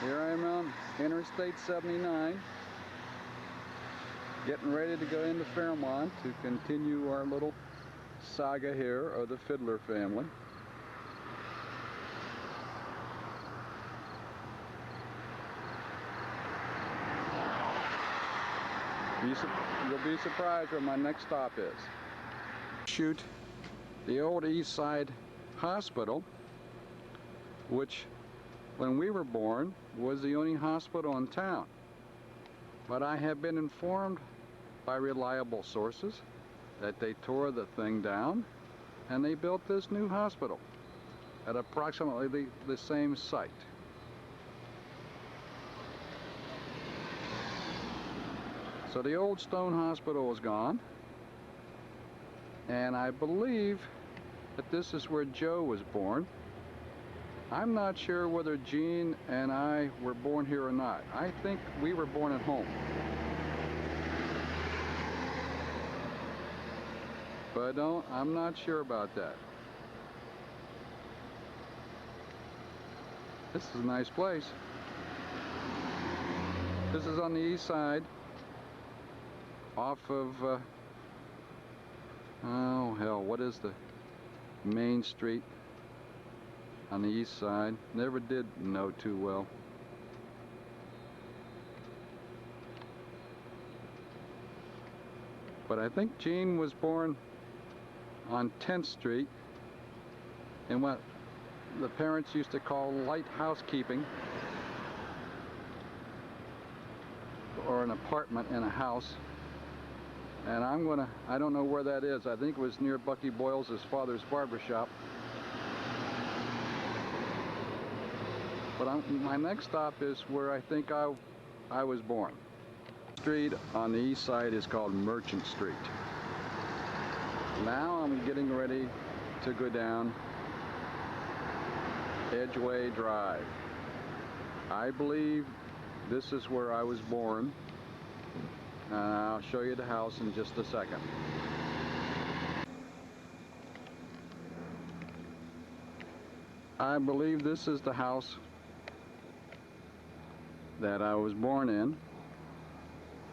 Here I am on Interstate 79, getting ready to go into Fairmont to continue our little saga here of the Fiddler family. You'll be surprised where my next stop is. Shoot, the old East Side Hospital, which when we were born was the only hospital in town. But I have been informed by reliable sources that they tore the thing down and they built this new hospital at approximately the same site. So the old stone hospital is gone, and I believe that this is where Joe was born. I'm not sure whether Gene and I were born here or not. I think we were born at home. But I'm not sure about that. This is a nice place. This is on the east side, off of, oh hell, what is the main street on the east side? Never did know too well. But I think Gene was born on 10th Street in what the parents used to call light housekeeping, or an apartment in a house. And I don't know where that is. I think it was near Bucky Boyles' father's barbershop. But my next stop is where I think I was born. The street on the east side is called Merchant Street. Now I'm getting ready to go down Edgeway Drive. I believe this is where I was born. I'll show you the house in just a second. I believe this is the house that I was born in,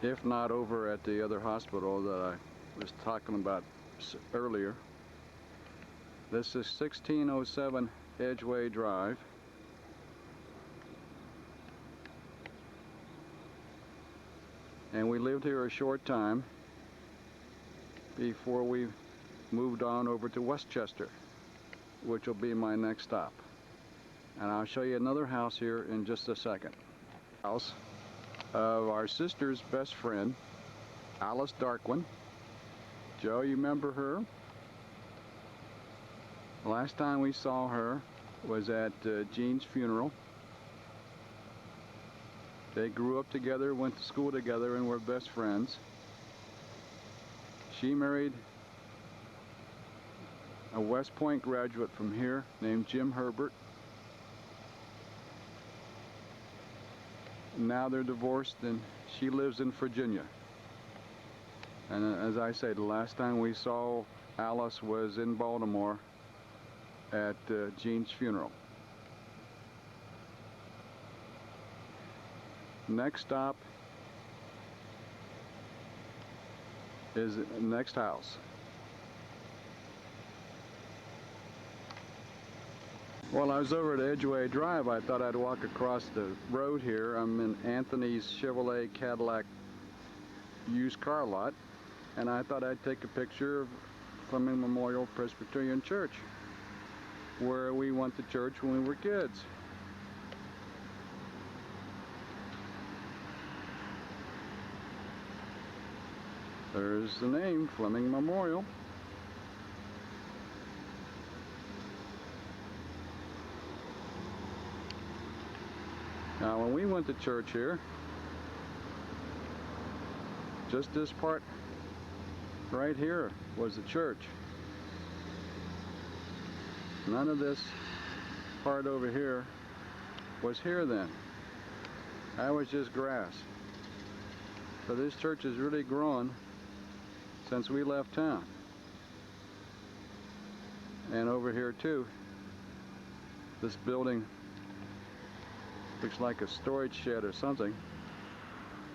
if not over at the other hospital that I was talking about earlier. This is 1607 Edgeway Drive. And we lived here a short time before we moved on over to Westchester, which will be my next stop. And I'll show you another house here in just a second. House of our sister's best friend, Alice Darkwin. Joe, you remember her? Last time we saw her was at Gene's funeral. They grew up together, went to school together, and were best friends. She married a West Point graduate from here named Jim Herbert. Now they're divorced and she lives in Virginia. And as I say, the last time we saw Alice was in Baltimore at Gene's funeral. Next stop is the next house. While I was over at Edgeway Drive, I thought I'd walk across the road here. I'm in Anthony's Chevrolet Cadillac used car lot, and I thought I'd take a picture of Fleming Memorial Presbyterian Church, where we went to church when we were kids. There's the name, Fleming Memorial. Now when we went to church here, just this part right here was the church. None of this part over here was here then. That was just grass. So this church has really grown since we left town. And over here too, this building looks like a storage shed or something,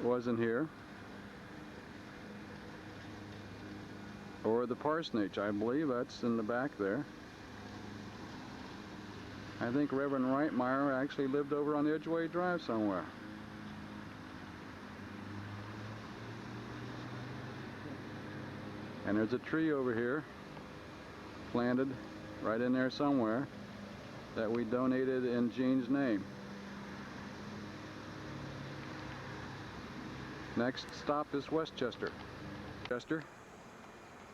wasn't here. Or the parsonage, I believe that's in the back there. I think Reverend Reitmeyer actually lived over on Edgeway Drive somewhere. And there's a tree over here, planted right in there somewhere, that we donated in Gene's name. Next stop is Westchester.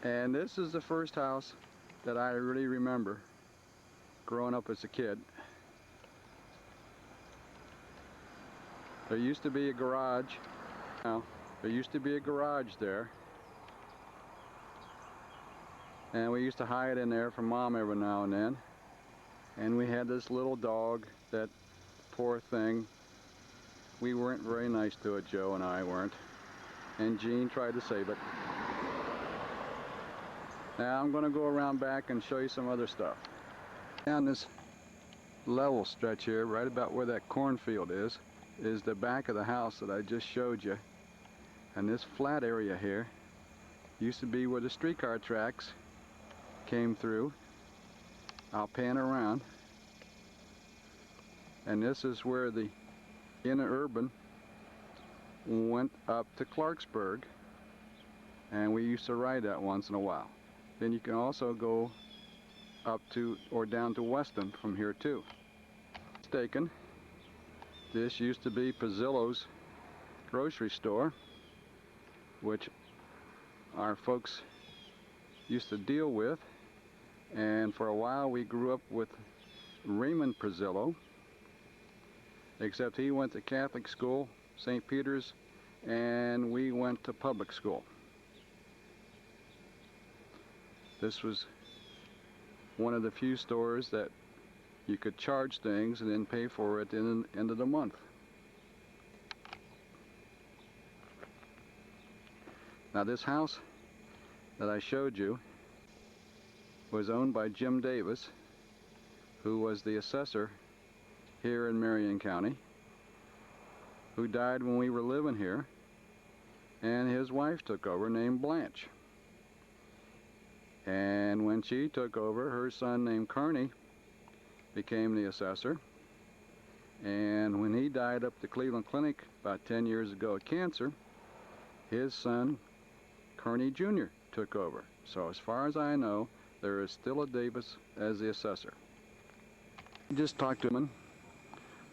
And this is the first house that I really remember growing up as a kid. There used to be a garage. Now, there used to be a garage there. And we used to hide in there from Mom every now and then. And we had this little dog, that poor thing. We weren't very nice to it, Joe and I weren't. And Gene tried to save it. Now I'm going to go around back and show you some other stuff. Down this level stretch here, right about where that cornfield is the back of the house that I just showed you. And this flat area here used to be where the streetcar tracks came through. I'll pan around. And this is where the interurban went up to Clarksburg. And we used to ride that once in a while. Then you can also go up to or down to Weston from here too. Mistaken. This used to be Pizzillo's grocery store, which our folks used to deal with. And for a while we grew up with Raymond Pizzillo, except he went to Catholic school, St. Peter's, and we went to public school. This was one of the few stores that you could charge things and then pay for it in the end of the month. Now this house that I showed you was owned by Jim Davis, who was the assessor here in Marion County, who died when we were living here, and his wife took over named Blanche. And when she took over, her son named Carney became the assessor. And when he died up at the Cleveland Clinic about 10 years ago of cancer, his son, Carney Jr., took over. So as far as I know, there is still a Davis as the assessor. I just talked to him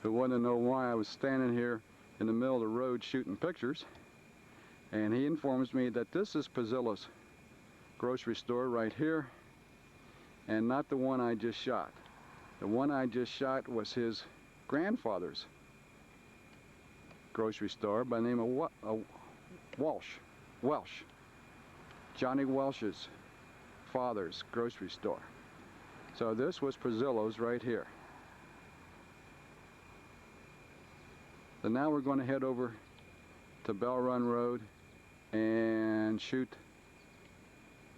who wanted to know why I was standing here in the middle of the road shooting pictures. And he informs me that this is Pizzillo's grocery store right here, and not the one I just shot. The one I just shot was his grandfather's grocery store by the name of Welsh. Johnny Welsh's father's grocery store. So this was Pizzillo's right here. So now we're going to head over to Bell Run Road and shoot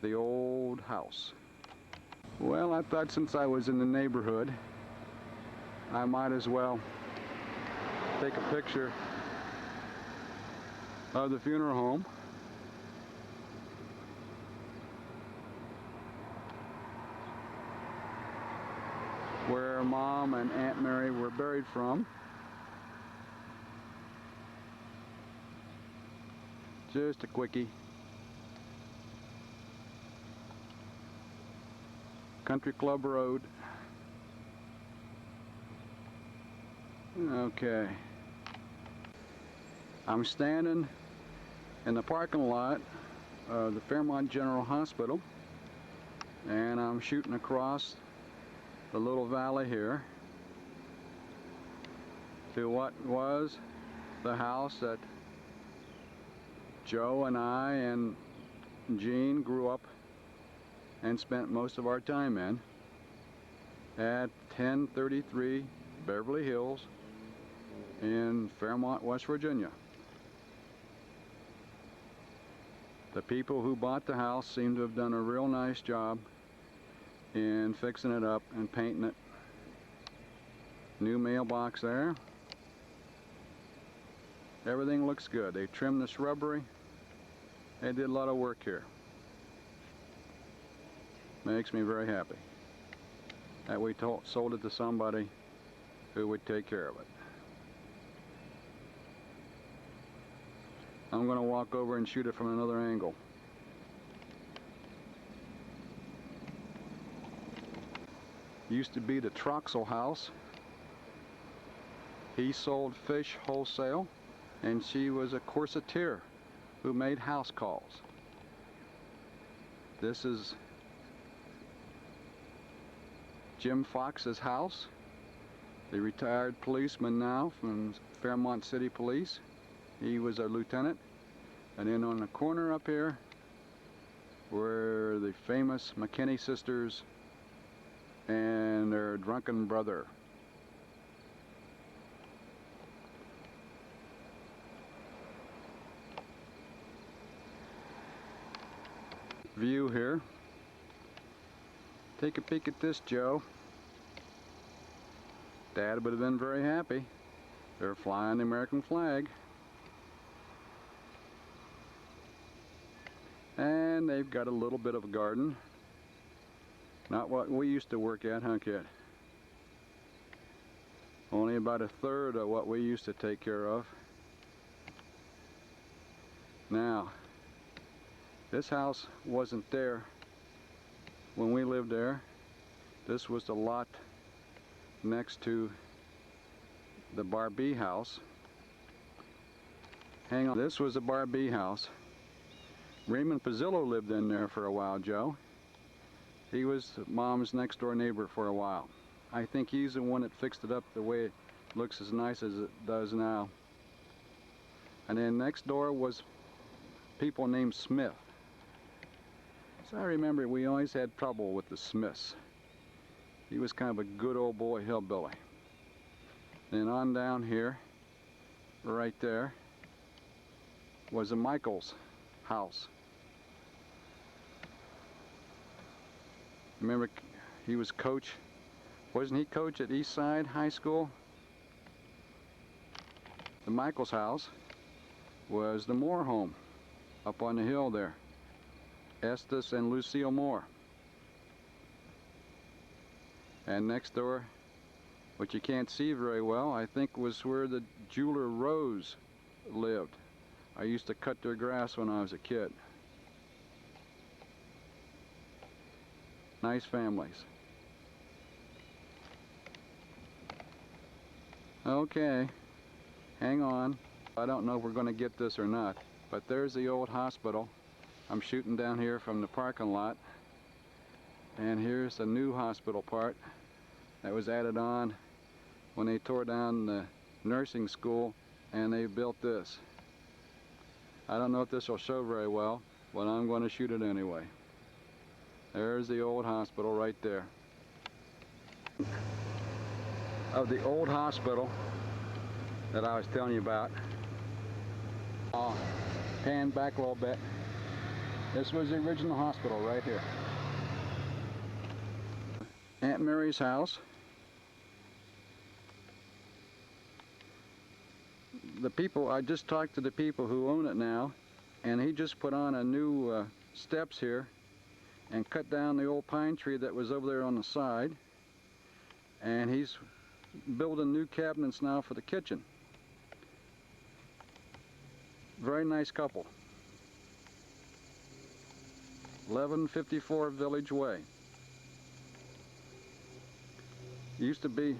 the old house. Well, I thought since I was in the neighborhood, I might as well take a picture of the funeral home. Where Mom and Aunt Mary were buried from. Just a quickie. Country Club Road. Okay. I'm standing in the parking lot of the Fairmont General Hospital, and I'm shooting across the little valley here to what was the house that Joe and I and Gene grew up and spent most of our time in at 1033 Beverly Hills in Fairmont, West Virginia. The people who bought the house seem to have done a real nice job in fixing it up and painting it. New mailbox there. Everything looks good. They trimmed the shrubbery. They did a lot of work here. Makes me very happy that we sold it to somebody who would take care of it. I'm going to walk over and shoot it from another angle. Used to be the Troxel house. He sold fish wholesale, and she was a corseteer who made house calls. This is Jim Fox's house, the retired policeman now from Fairmont City Police. He was a lieutenant. And then on the corner up here were the famous McKinney sisters and their drunken brother. View here. Take a peek at this, Joe. Dad would have been very happy. They're flying the American flag. And they've got a little bit of a garden. Not what we used to work at, huh, kid? Only about a third of what we used to take care of. Now, this house wasn't there when we lived there. This was the lot next to the Barbie house. Hang on, this was the Barbie house. Raymond Pizzillo lived in there for a while, Joe. He was Mom's next door neighbor for a while. I think he's the one that fixed it up the way it looks as nice as it does now. And then next door was people named Smith. So I remember we always had trouble with the Smiths. He was kind of a good old boy hillbilly. Then on down here, right there, was a Michael's house. Remember, he was coach. Wasn't he coach at East Side High School? The Michael's house was the Moore home up on the hill there. Estes and Lucille Moore. And next door, which you can't see very well, I think was where the jeweler Rose lived. I used to cut their grass when I was a kid. Nice families. Okay, hang on. I don't know if we're going to get this or not, but there's the old hospital. I'm shooting down here from the parking lot, and here's the new hospital part that was added on when they tore down the nursing school and they built this. I don't know if this will show very well, but I'm going to shoot it anyway. There's the old hospital right there. Of the old hospital that I was telling you about. I'll pan back a little bit. This was the original hospital right here. Aunt Mary's house. The people, I just talked to the people who own it now, and he just put on a new steps here and cut down the old pine tree that was over there on the side, and he's building new cabinets now for the kitchen. Very nice couple. 1154 Village Way. Used to be,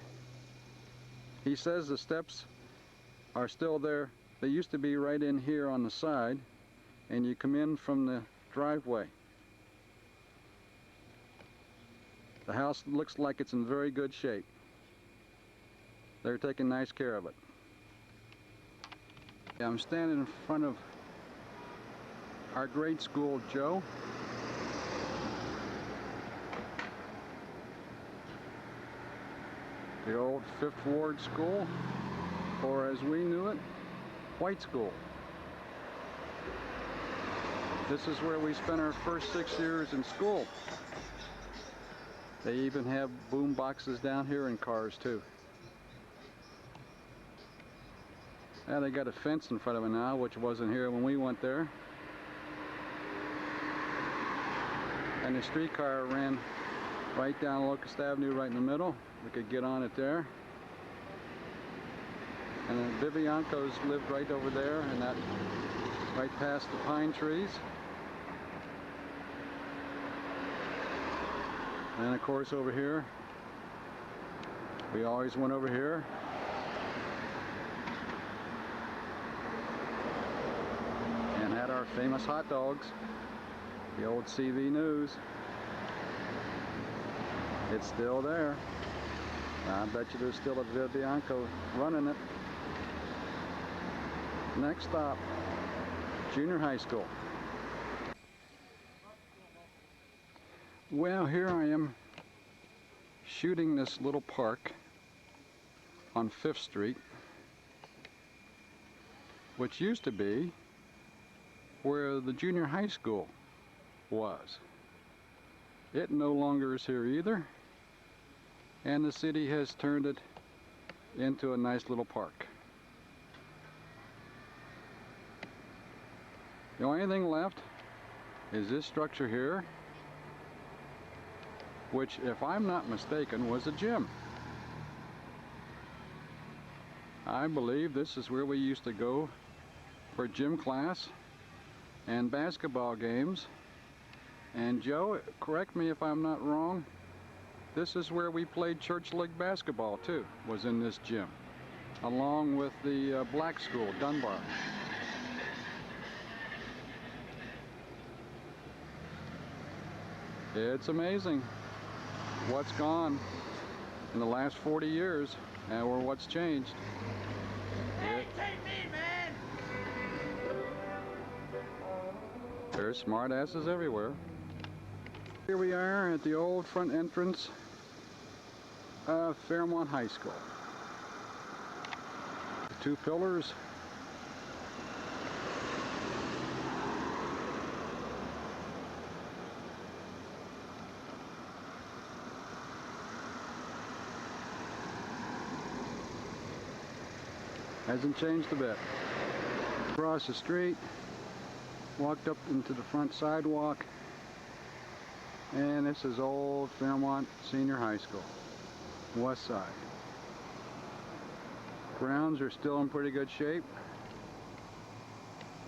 he says the steps are still there. They used to be right in here on the side, and you come in from the driveway. The house looks like it's in very good shape. They're taking nice care of it. I'm standing in front of our grade school, Joe. The old Fifth Ward School, or as we knew it, White School. This is where we spent our first 6 years in school. They even have boom boxes down here in cars too. Now they got a fence in front of it now, which wasn't here when we went there. And the streetcar ran right down Locust Avenue right in the middle. We could get on it there. And the Viviancos lived right over there, and that right past the pine trees. And of course over here, we always went over here. And had our famous hot dogs, the old CV News. It's still there. I bet you there's still a Vivianco running it. Next stop, junior high school. Well, here I am shooting this little park on 5th Street, which used to be where the junior high school was. It no longer is here either, and the city has turned it into a nice little park. The only thing left is this structure here, which, if I'm not mistaken, was a gym. I believe this is where we used to go for gym class and basketball games. And Joe, correct me if I'm not wrong, this is where we played church league basketball too, was in this gym, along with the black school, Dunbar. It's amazing what's gone in the last 40 years, or what's changed. Hey, take me, man! There's smart asses everywhere. Here we are at the old front entrance of Fairmont High School. The 2 pillars. Hasn't changed a bit. Across the street, walked up into the front sidewalk, and this is old Fairmont Senior High School, west side. Grounds are still in pretty good shape.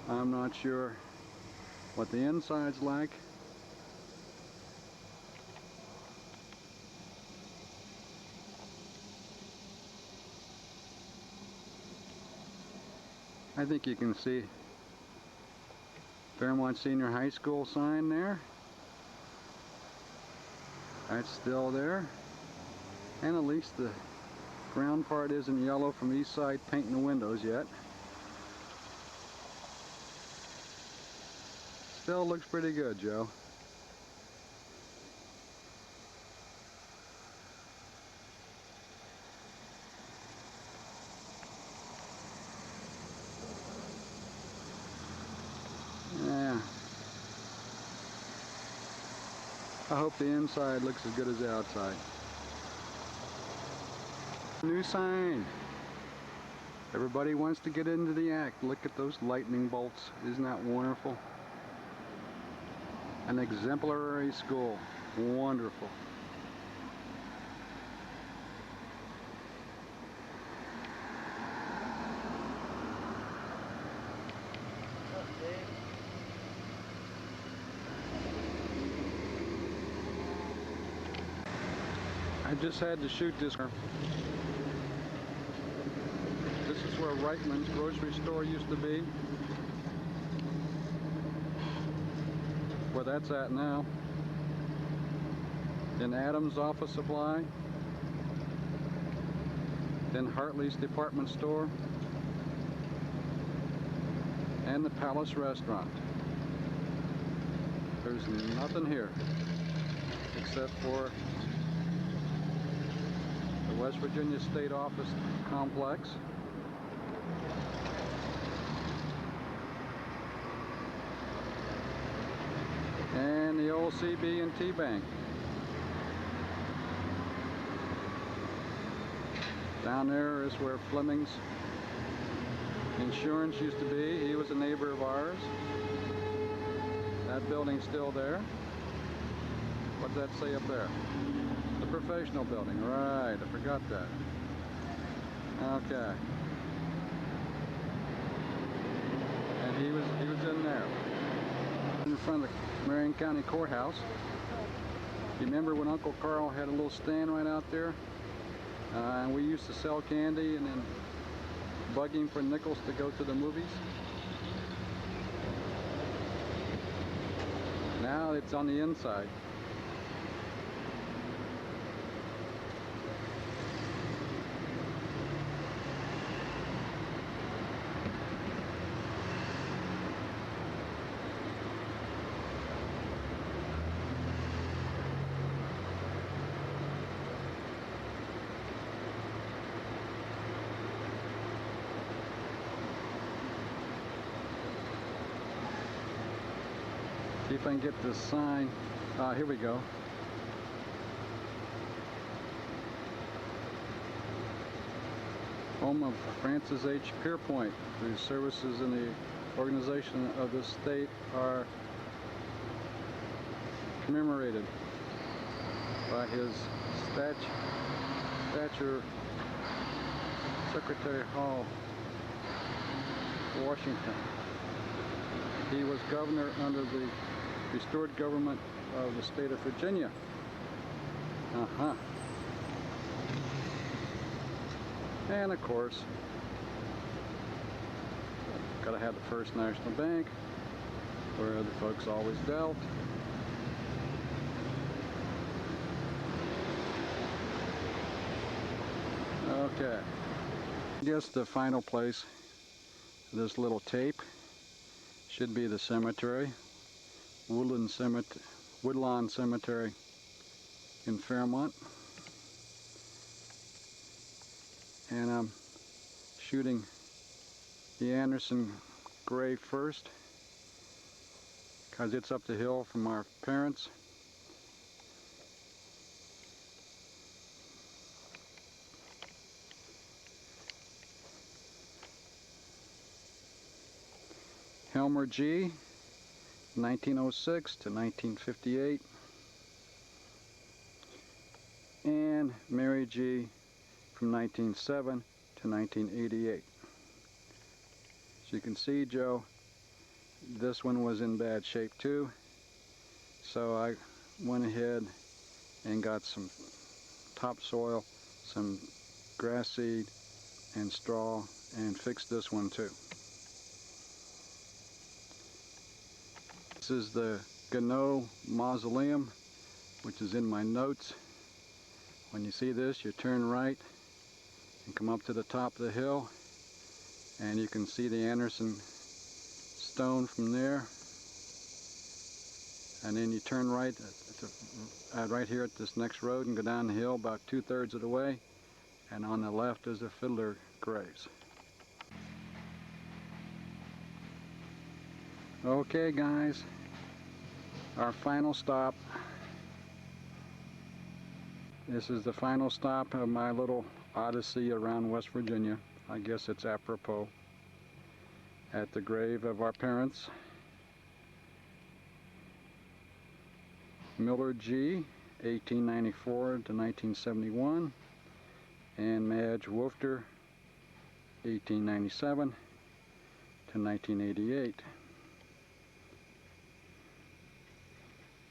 I'm not sure what the inside's like. I think you can see Fairmont Senior High School sign there. That's still there. And at least the ground part isn't yellow from east side painting the windows yet. Still looks pretty good, Joe. Yeah. I hope the inside looks as good as the outside. New sign. Everybody wants to get into the act. Look at those lightning bolts. Isn't that wonderful? An exemplary school. Wonderful. I just had to shoot this. This is where Reitman's grocery store used to be. Where that's at now. Then Adams Office Supply. Then Hartley's department store. And the Palace Restaurant. There's nothing here except for the West Virginia State Office Complex. And the old CB&T Bank. Down there is where Fleming's Insurance used to be. He was a neighbor of ours. That building's still there. What's that say up there? The professional building. Right, I forgot that. Okay. And he was in there. In front of the Marion County Courthouse. You remember when Uncle Carl had a little stand right out there? And we used to sell candy and then bug him for nickels to go to the movies. Now it's on the inside. See if I can get this sign. Here we go. Home of Francis H. Pierpoint, whose services in the organization of this state are commemorated by his stature, Secretary Hall, Washington. He was governor under the restored government of the state of Virginia. And of course, gotta have the First National Bank, where the folks always dealt. Okay, I guess the final place, this little tape, should be the cemetery, Woodlawn Cemetery in Fairmont. And I'm shooting the Anderson grave first, because it's up the hill from our parents. Helmer G, 1906 to 1958, and Mary G, from 1907 to 1988. So you can see, Joe, this one was in bad shape too, so I went ahead and got some topsoil, some grass seed and straw, and fixed this one too. This is the Gano Mausoleum, which is in my notes. When you see this, you turn right and come up to the top of the hill, and you can see the Anderson stone from there. And then you turn right right here at this next road and go down the hill about 2/3 of the way, and on the left is the Fiddler graves. Okay guys, our final stop. This is the final stop of my little odyssey around West Virginia. I guess it's apropos. At the grave of our parents. Miller G, 1894 to 1971, and Madge Wolfter, 1897 to 1988.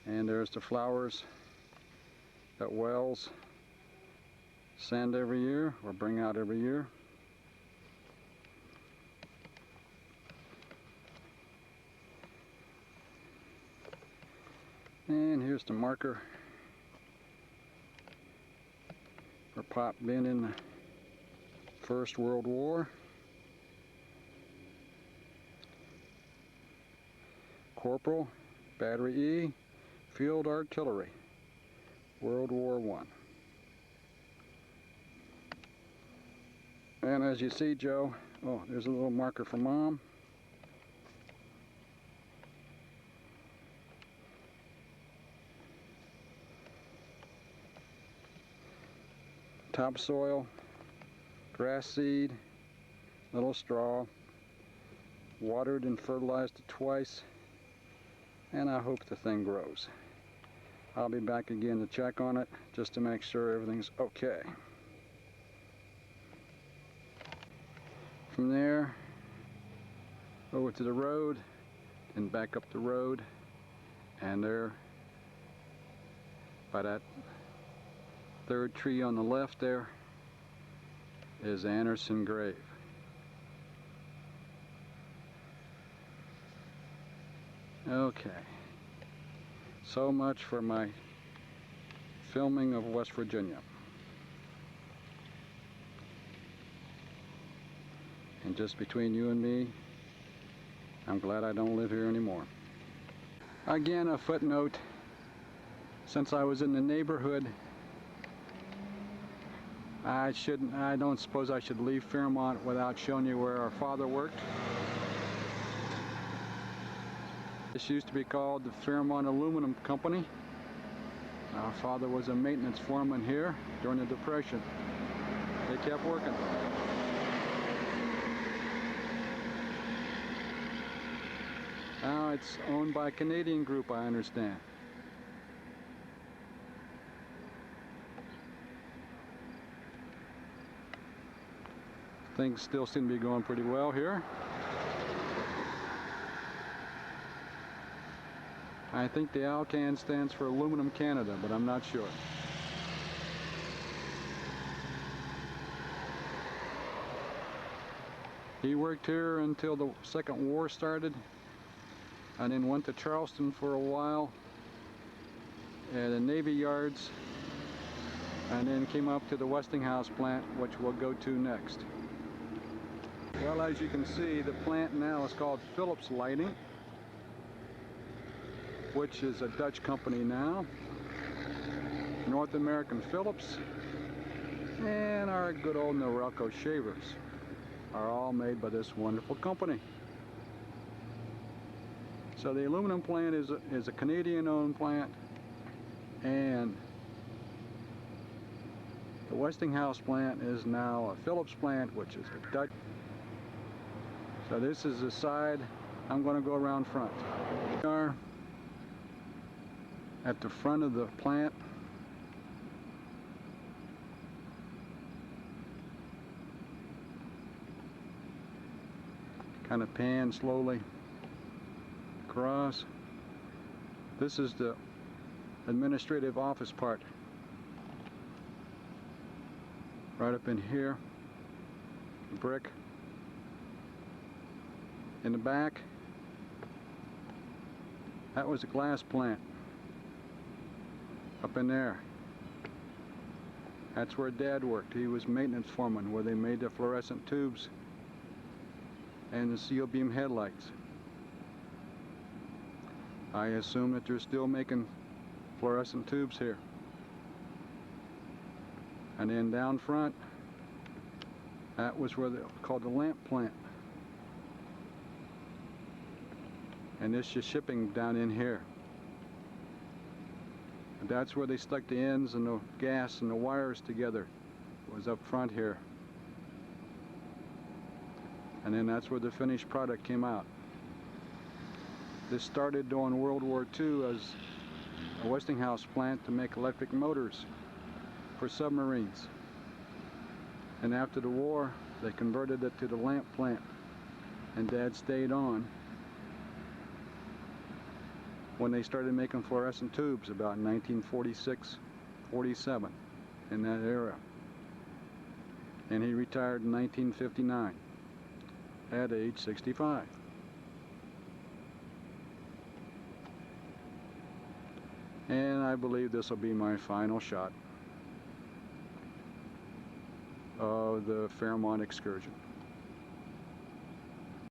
And there's the flowers that Wells send every year, or bring out every year. And here's the marker for Pop being in the First World War. Corporal, Battery E, Field Artillery, World War I. And as you see, Joe, oh, there's a little marker for Mom. Topsoil, grass seed, little straw, watered and fertilized it twice, and I hope the thing grows. I'll be back again to check on it just to make sure everything's okay. From there, over to the road and back up the road, and there by that third tree on the left there is Anderson grave. Okay, so much for my filming of West Virginia. And just between you and me, I'm glad I don't live here anymore. Again, a footnote. Since I was in the neighborhood, I don't suppose I should leave Fairmont without showing you where our father worked. This used to be called the Fairmont Aluminum Company. Our father was a maintenance foreman here during the Depression. They kept working. Now it's owned by a Canadian group, I understand. Things still seem to be going pretty well here. I think the ALCAN stands for Aluminum Canada, but I'm not sure. He worked here until the Second War started, and then went to Charleston for a while at the Navy Yards, and then came up to the Westinghouse plant, which we'll go to next. Well, as you can see, the plant now is called Phillips Lighting, which is a Dutch company now. North American Phillips and our good old Norelco shavers are all made by this wonderful company. So the aluminum plant is a Canadian-owned plant, and the Westinghouse plant is now a Phillips plant, which is a Dutch. So this is the side. I'm going to go around front. We are at the front of the plant. Kind of pan slowly across. This is the administrative office part. Right up in here. Brick. In the back, that was a glass plant. Up in there. That's where Dad worked. He was maintenance foreman, where they made the fluorescent tubes and the seal beam headlights. I assume that they're still making fluorescent tubes here. And then down front, that was where they called the lamp plant. And this is shipping down in here. And that's where they stuck the ends and the gas and the wires together. It was up front here. And then that's where the finished product came out. This started during World War II as a Westinghouse plant to make electric motors for submarines. And after the war, they converted it to the lamp plant. And Dad stayed on when they started making fluorescent tubes about 1946, 47, in that era. And he retired in 1959 at age 65. And I believe this will be my final shot of the Fairmont excursion.